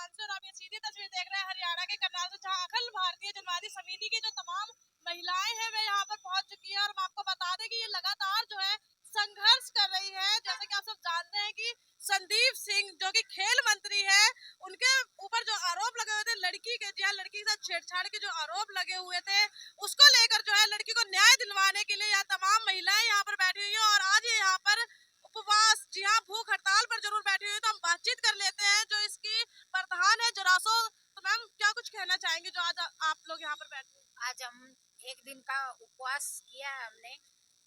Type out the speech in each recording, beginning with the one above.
भगवान से। और आप ये सीधी तस्वीर देख रहे हैं हरियाणा के करनाल से, जहाँ अखिल भारतीय जनवादी समिति की जो तमाम महिलाएं हैं वे यहाँ पर पहुंच चुकी है। और हम आपको बता दें कि ये लगातार जो है संघर्ष कर रही है। जैसे कि आप सब जानते हैं कि संदीप सिंह जो कि खेल मंत्री है, उनके ऊपर जो आरोप लगे हुए थे लड़की के, जी हाँ, लड़की के साथ छेड़छाड़ के जो आरोप लगे हुए थे, उसको लेकर जो है लड़की को न्याय दिलवाने के लिए यहाँ तमाम महिलाएं यहाँ पर बैठी हुई है। और आज ये यहाँ पर उपवास, जी हाँ, भूख हड़ताल पर जरूर बैठी हुई है। तो हम बातचीत कर लेते हैं जो इसकी प्रधान है जरासो। तो मैम, क्या कुछ कहना चाहेंगे जो आज आप लोग यहाँ पर बैठे हैं? आज हम एक दिन का उपवास किया है हमने,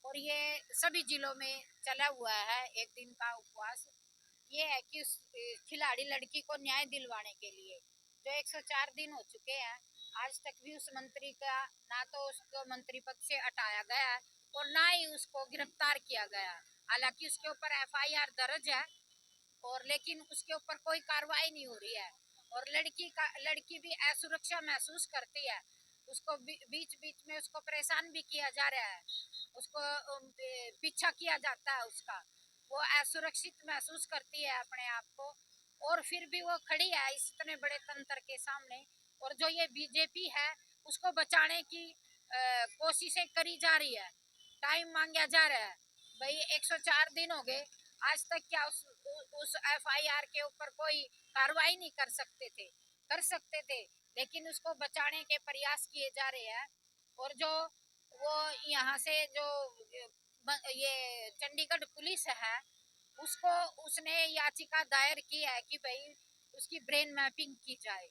और ये सभी जिलों में चला हुआ है एक दिन का उपवास। ये है कि उस खिलाड़ी लड़की को न्याय दिलवाने के लिए जो 104 दिन हो चुके हैं, आज तक भी उस मंत्री का ना तो उसको मंत्री पद से हटाया गया है और ना ही उसको गिरफ्तार किया गया। हालांकि उसके ऊपर एफआईआर दर्ज है, और लेकिन उसके ऊपर कोई कार्रवाई नहीं हो रही है। और लड़की भी असुरक्षा महसूस करती है। उसको बीच बीच में उसको परेशान भी किया जा रहा है, उसको पीछा किया जाता है उसका। वो असुरक्षित महसूस करती है अपने आप को, और फिर भी वो खड़ी है इस इतने बड़े तंत्र के सामने। और जो ये बीजेपी है उसको बचाने की कोशिशें करी जा रही है, टाइम मांगा जा रहा है। भाई 104 दिन हो गए, आज तक क्या उस एफआईआर के ऊपर कोई कार्रवाई नहीं कर सकते थे, लेकिन उसको बचाने के प्रयास किए जा रहे हैं। और जो वो यहाँ से जो ये चंडीगढ़ पुलिस है, उसको उसने याचिका दायर की है कि भाई उसकी ब्रेन मैपिंग की जाए।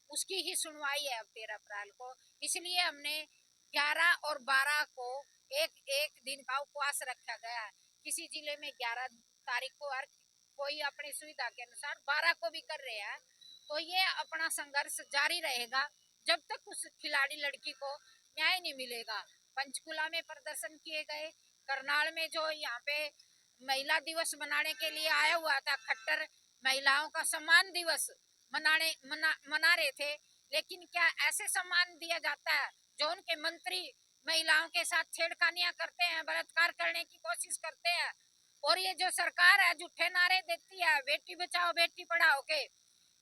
उसकी ही सुनवाई है अब 13 अप्रैल को। इसलिए हमने 11 और 12 को एक एक दिन का उपवास रखा गया है। किसी जिले में 11 तारीख को, हर कोई अपनी सुविधा के अनुसार 12 को भी कर रहे हैं। तो ये अपना संघर्ष जारी रहेगा जब तक उस खिलाड़ी लड़की को न्याय नहीं मिलेगा। पंचकुला में प्रदर्शन किए गए, करनाल में जो यहाँ पे महिला दिवस मनाने के लिए आया हुआ था खट्टर, महिलाओं का सम्मान दिवस मना रहे थे, लेकिन क्या ऐसे सम्मान दिया जाता है जो उनके मंत्री महिलाओं के साथ छेड़खानियां करते हैं, बलात्कार करने की कोशिश करते हैं। और ये जो सरकार है झूठे नारे देती है बेटी बचाओ बेटी पढ़ाओ के,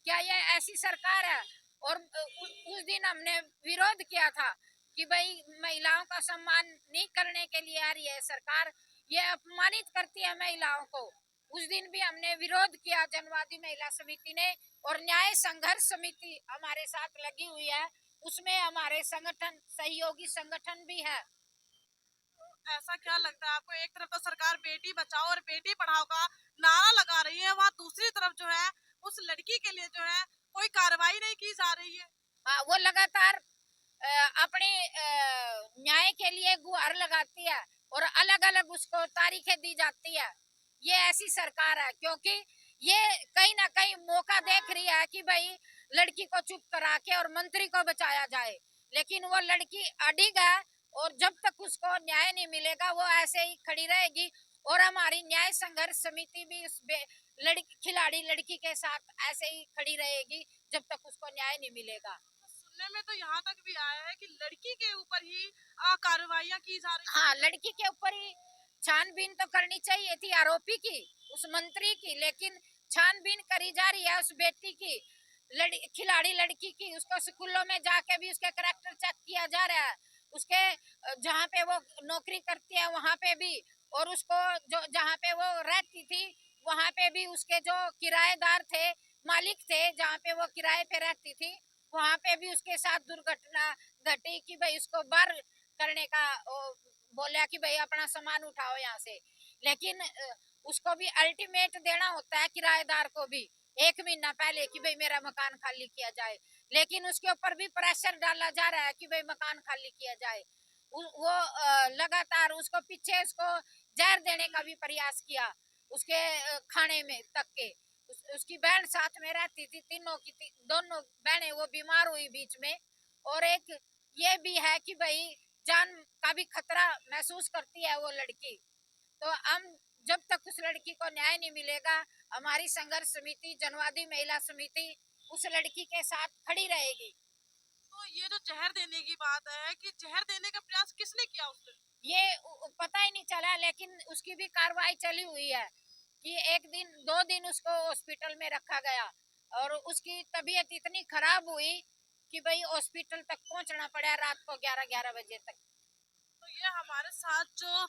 क्या ये ऐसी सरकार है? और उस दिन हमने विरोध किया था कि भाई महिलाओं का सम्मान नहीं करने के लिए आ रही है सरकार, ये अपमानित करती है महिलाओं को। उस दिन भी हमने विरोध किया जनवादी महिला समिति ने, और न्याय संघर्ष समिति हमारे साथ लगी हुई है, उसमें हमारे संगठन सहयोगी संगठन भी है। ऐसा क्या लगता है आपको, एक तरफ तो सरकार बेटी बचाओ और बेटी पढ़ाओ का नारा लगा रही है, वहाँ दूसरी तरफ जो है उस लड़की के लिए जो है कोई कार्रवाई नहीं की जा रही है? वो लगातार अपने न्याय के लिए गुहार लगाती है और अलग अलग उसको तारीखें दी जाती है। ये ऐसी सरकार है क्योंकि ये कहीं ना कहीं मौका देख रही है कि भाई लड़की को चुप करा के और मंत्री को बचाया जाए, लेकिन वो लड़की अडिग है, और जब तक उसको न्याय नहीं मिलेगा वो ऐसे ही खड़ी रहेगी। और हमारी न्याय संघर्ष समिति भी उस खिलाड़ी लड़की के साथ ऐसे ही खड़ी रहेगी जब तक उसको न्याय नहीं मिलेगा। सुनने में तो यहाँ तक भी आया है कि लड़की के ऊपर ही कार्रवाइयाँ की जा रही। हाँ, लड़की के ऊपर ही छानबीन तो करनी चाहिए थी आरोपी की, उस मंत्री की, लेकिन छानबीन करी जा रही है उस बेटी की, खिलाड़ी लड़की की। उसको स्कूलों में जाके भी उसके करैक्टर चेक किया जा रहा है, उसके जहाँ पे वो नौकरी करती है वहाँ पे भी, और उसको जो जहाँ पे वो रहती थी वहाँ पे भी उसके जो किराएदार थे, मालिक थे, जहाँ पे वो किराए पे रहती थी वहाँ पे भी उसके साथ दुर्घटना घटी कि भाई उसको बाहर करने का बोला कि भाई अपना सामान उठाओ यहाँ से। लेकिन उसको भी अल्टीमेट देना होता है किराएदार को भी 1 महीना पहले कि भाई मेरा मकान खाली किया जाए, लेकिन उसके ऊपर भी प्रेशर डाला जा रहा है कि भाई मकान खाली किया जाए। वो लगातार उसको पीछे उसको जहर देने का भी प्रयास किया, उसके खाने में तक के। उसकी बहन साथ में रहती थी, दोनों बहनें वो बीमार हुई बीच में। और एक ये भी है कि भाई जान का भी खतरा महसूस करती है वो लड़की। तो हम जब तक उस लड़की को न्याय नहीं मिलेगा, हमारी संघर्ष समिति जनवादी महिला समिति उस लड़की के साथ खड़ी रहेगी। तो ये जो जहर देने की बात है कि जहर देने का प्रयास किसने किया उसने? ये पता ही नहीं चला, लेकिन उसकी भी कार्रवाई चली हुई है कि 1 दिन 2 दिन उसको हॉस्पिटल में रखा गया। और उसकी तबीयत इतनी खराब हुई कि भाई हॉस्पिटल तक पहुंचना पड़ा रात को 11-11 बजे तक। तो ये हमारे साथ जो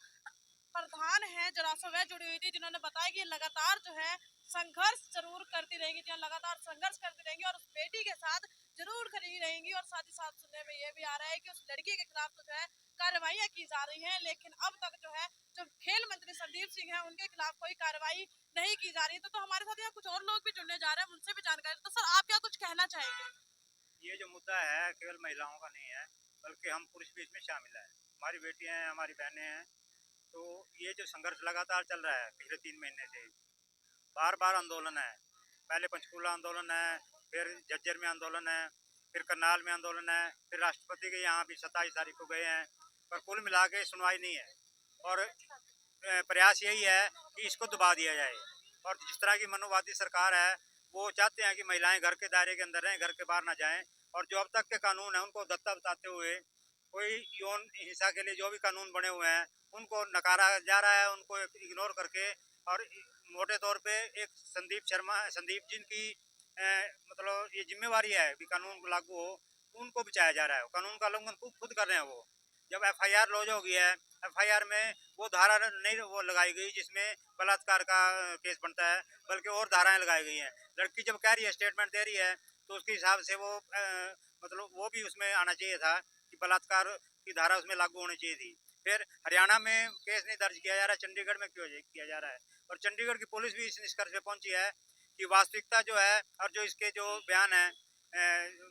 प्रधान है जरासो वह जुड़ी हुई थी, जिन्होंने बताया कि लगातार जो है संघर्ष जरूर करती रहेंगी, जो लगातार संघर्ष करती रहेंगी और उस बेटी के साथ जरूर खड़ी रहेंगी। और साथ ही साथ सुनने में ये भी आ रहा है कि उस लड़की के खिलाफ तो जो है कार्रवाइयां की जा रही हैं, लेकिन अब तक जो है जो खेल मंत्री संदीप सिंह है उनके खिलाफ कोई कार्रवाई नहीं की जा रही। तो हमारे साथ यहाँ कुछ और लोग भी जुड़ने जा रहे हैं, उनसे भी जानकारी। तो सर आप क्या कुछ कहना चाहेंगे? ये जो मुद्दा है केवल महिलाओं का नहीं है, बल्कि हम पुरुष भी इसमें शामिल है। हमारी बेटियां हैं, हमारी बहनें हैं। तो ये जो संघर्ष लगातार चल रहा है पिछले 3 महीने से, बार बार आंदोलन है। पहले पंचकूला आंदोलन है, फिर झज्जर में आंदोलन है, फिर करनाल में आंदोलन है, फिर राष्ट्रपति के यहाँ भी 27 तारीख को गए हैं, पर कुल मिला के सुनवाई नहीं है। और प्रयास यही है कि इसको दबा दिया जाए। और जिस तरह की मनोवादी सरकार है, वो चाहते हैं कि महिलाएं घर के दायरे के अंदर रहें, घर के बाहर ना जाएं। और जो अब तक के कानून हैं उनको दत्ता बताते हुए कोई यौन हिंसा के लिए जो भी कानून बने हुए हैं उनको नकारा जा रहा है, उनको इग्नोर करके। और मोटे तौर पे एक संदीप जिनकी मतलब ये जिम्मेवारी है कि कानून लागू हो, उनको बचाया जा रहा है। कानून का उल्लंघन खुद कर रहे हैं वो। जब एफआईआर लॉन्च हो गई है, एफआईआर में वो धारा नहीं वो लगाई गई जिसमें बलात्कार का केस बनता है, बल्कि और धाराएं लगाई गई हैं। लड़की जब कह रही है, स्टेटमेंट दे रही है, तो उसके हिसाब से वो मतलब वो भी उसमें आना चाहिए था कि बलात्कार की धारा उसमें लागू होनी चाहिए थी। फिर हरियाणा में केस नहीं दर्ज किया जा रहा, चंडीगढ़ में क्यों किया जा रहा है? और चंडीगढ़ की पुलिस भी इस निष्कर्ष पे पहुंची है कि वास्तविकता जो है और जो इसके जो बयान है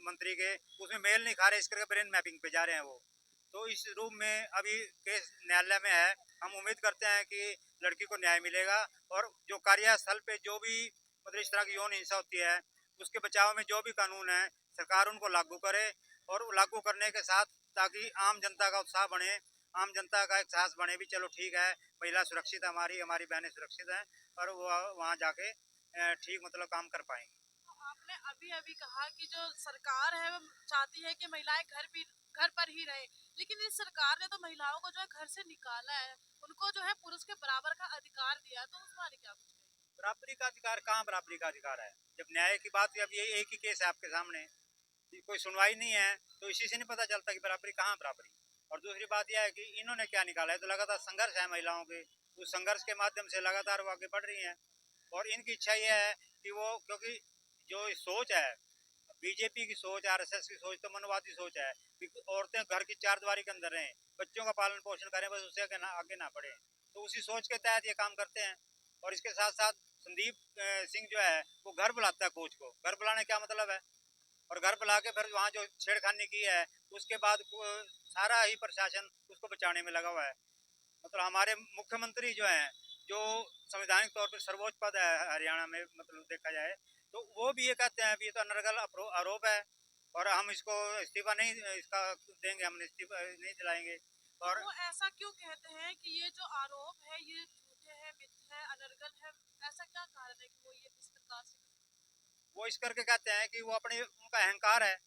मंत्री के, उसमें मेल नहीं खा रहे, इस करके ब्रेन मैपिंग पे जा रहे हैं वो। तो इस रूप में अभी केस न्यायालय में है। हम उम्मीद करते हैं कि लड़की को न्याय मिलेगा और जो कार्यस्थल पे जो भी मतलब इस तरह की यौन हिंसा होती है उसके बचाव में जो भी कानून है सरकार उनको लागू करे। और लागू करने के साथ ताकि आम जनता का उत्साह बढ़े, आम जनता का एक साहस बने भी चलो ठीक है, महिला सुरक्षित है, हमारी हमारी बहनें सुरक्षित हैं, और वो वहाँ जाके ठीक मतलब काम कर पाएंगे। आपने अभी अभी कहा कि जो सरकार है वो चाहती है कि महिलाएं घर पर ही रहे, लेकिन इस सरकार ने तो महिलाओं को जो है घर से निकाला है, उनको जो है पुरुष के बराबर का अधिकार दिया। तो उस बारे क्या कुछ कहें? बराबरी का अधिकार कहाँ बराबरी का अधिकार है? जब न्याय की बात, अब ये एक ही केस है आपके सामने, कोई सुनवाई नहीं है, तो इसी से नहीं पता चलता कि बराबरी कहाँ बराबरी। और दूसरी बात यह है कि इन्होंने क्या निकाला है, तो लगातार संघर्ष है महिलाओं के, उस संघर्ष के माध्यम से लगातार वो आगे बढ़ रही हैं। और इनकी इच्छा यह है कि वो, क्योंकि जो सोच है बीजेपी की सोच, आरएसएस की सोच तो मनवादी सोच है कि औरतें घर की चारदीवारी के अंदर रहें, बच्चों का पालन पोषण करें, बस उससे आगे ना बढ़े। तो उसी सोच के तहत ये काम करते हैं। और इसके साथ साथ संदीप सिंह जो है वो घर बुलाता है कोच को। घर बुलाने क्या मतलब है? और घर बुला के फिर वहाँ जो छेड़खानी की है उसके बाद सारा ही प्रशासन उसको बचाने में लगा हुआ है। मतलब हमारे मुख्यमंत्री जो हैं, जो संवैधानिक तौर पर सर्वोच्च पद है हरियाणा में, मतलब देखा जाए तो वो भी ये कहते हैं, ये तो अनर्गल आरोप है और हम इसको इस्तीफा नहीं इसका देंगे, हम इस्तीफा नहीं दिलाएंगे। और वो ऐसा क्यों कहते हैं कि ये जो आरोप है ये झूठे हैं, मिथ्या है, अनर्गल है? ऐसा क्या कारण है कि वो ये इस प्रकार से? वो इस करके कहते हैं कि वो अपने, उनका अहंकार है,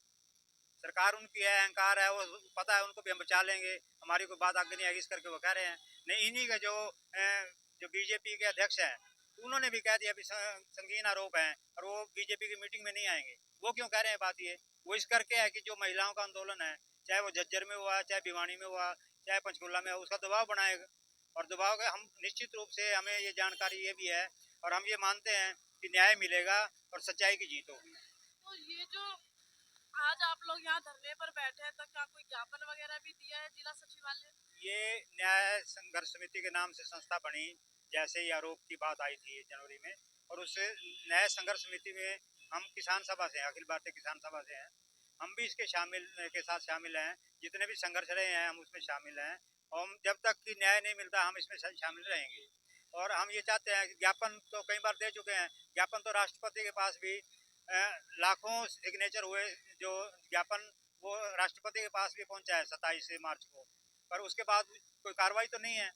सरकार उनकी है, अहंकार है, वो पता है उनको भी हम बचा लेंगे, हमारी कोई बात आगे नहीं आएगी, इस करके वो कह रहे हैं। नहीं, इन्हीं के जो बीजेपी के अध्यक्ष हैं उन्होंने भी कह दिया अभी संगीन आरोप हैं और वो बीजेपी की मीटिंग में नहीं आएंगे। वो क्यों कह रहे हैं बात ये? वो इस करके है कि जो महिलाओं का आंदोलन है, चाहे वो झज्जर में हुआ, चाहे भिवानी में हुआ, चाहे पंचकुला में हुआ, उसका दबाव बनाएगा। और दबाव का हम निश्चित रूप से, हमें ये जानकारी ये भी है और हम ये मानते हैं कि न्याय मिलेगा और सच्चाई की जीत होगी। तो ये जो आज आप लोग यहाँ धरने पर बैठे हैं, तो क्या कोई ज्ञापन वगैरह भी दिया है जिला सचिवालय? ये न्याय संघर्ष समिति के नाम से संस्था बनी, जैसे ही आरोप की बात आई थी जनवरी में, और उस न्याय संघर्ष समिति में हम किसान सभा से हैं, अखिल भारतीय किसान सभा से हैं, हम भी इसके साथ शामिल हैं। जितने भी संघर्ष रहे हैं हम उसमें शामिल हैं और जब तक कि न्याय नहीं मिलता हम इसमें शामिल रहेंगे। और हम ये चाहते हैं कि ज्ञापन तो कई बार दे चुके हैं, ज्ञापन तो राष्ट्रपति के पास भी लाखों सिग्नेचर हुए जो ज्ञापन, वो राष्ट्रपति के पास भी पहुंचा है 27 मार्च को, पर उसके बाद कोई कार्रवाई तो नहीं है।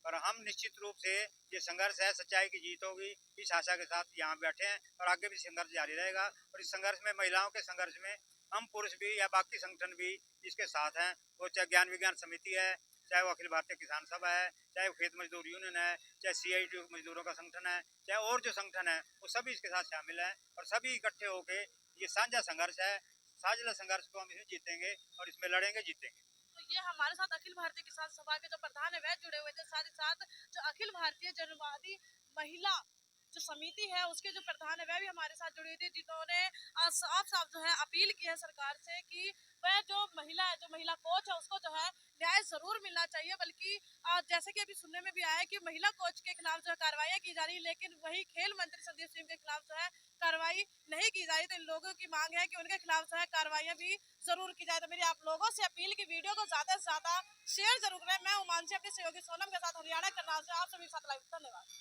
पर हम निश्चित रूप से, ये संघर्ष है, सच्चाई की जीत होगी, इस आशा के साथ यहाँ बैठे हैं और आगे भी संघर्ष जारी रहेगा। और इस संघर्ष में, महिलाओं के संघर्ष में हम पुरुष भी या बाकी संगठन भी इसके साथ हैं, वो चाहे ज्ञान विज्ञान समिति है, चाहे वो अखिल भारतीय किसान सभा है, चाहे वो खेत मजदूर यूनियन है, चाहे CITU मजदूरों का संगठन है, चाहे और जो संगठन है, वो सभी इसके साथ शामिल हैं और सभी इकट्ठे होके ये साझा संघर्ष है, साझा संघर्ष को हम इसमें जीतेंगे और इसमें लड़ेंगे, जीतेंगे। तो ये हमारे साथ अखिल भारतीय किसान सभा के जो प्रधान है वह जुड़े हुए थे, साथ ही साथ जो अखिल भारतीय जनवादी महिला जो समिति है उसके जो प्रधान है वह भी हमारे साथ जुड़ी हुई थी, जिन्होंने साफ साफ जो है अपील की है सरकार से कि वह जो महिला है, जो महिला कोच है, उसको जो है न्याय जरूर मिलना चाहिए। बल्कि जैसे कि अभी सुनने में भी आया है कि महिला कोच के खिलाफ जो है कार्रवाई की जा रही है, लेकिन वही खेल मंत्री संदीप सिंह के खिलाफ जो है कार्रवाई नहीं की जा रही। तो इन लोगों की मांग है कि उनके खिलाफ जो है कार्रवाई भी जरूर की जाए। तो मेरी आप लोगों से अपील की वीडियो को ज्यादा से ज्यादा शेयर जरूर करें। मैं उमांशी अपने सहयोगी सोनम के साथ हरियाणा करनाल से आप सभी के साथ लाइव। धन्यवाद।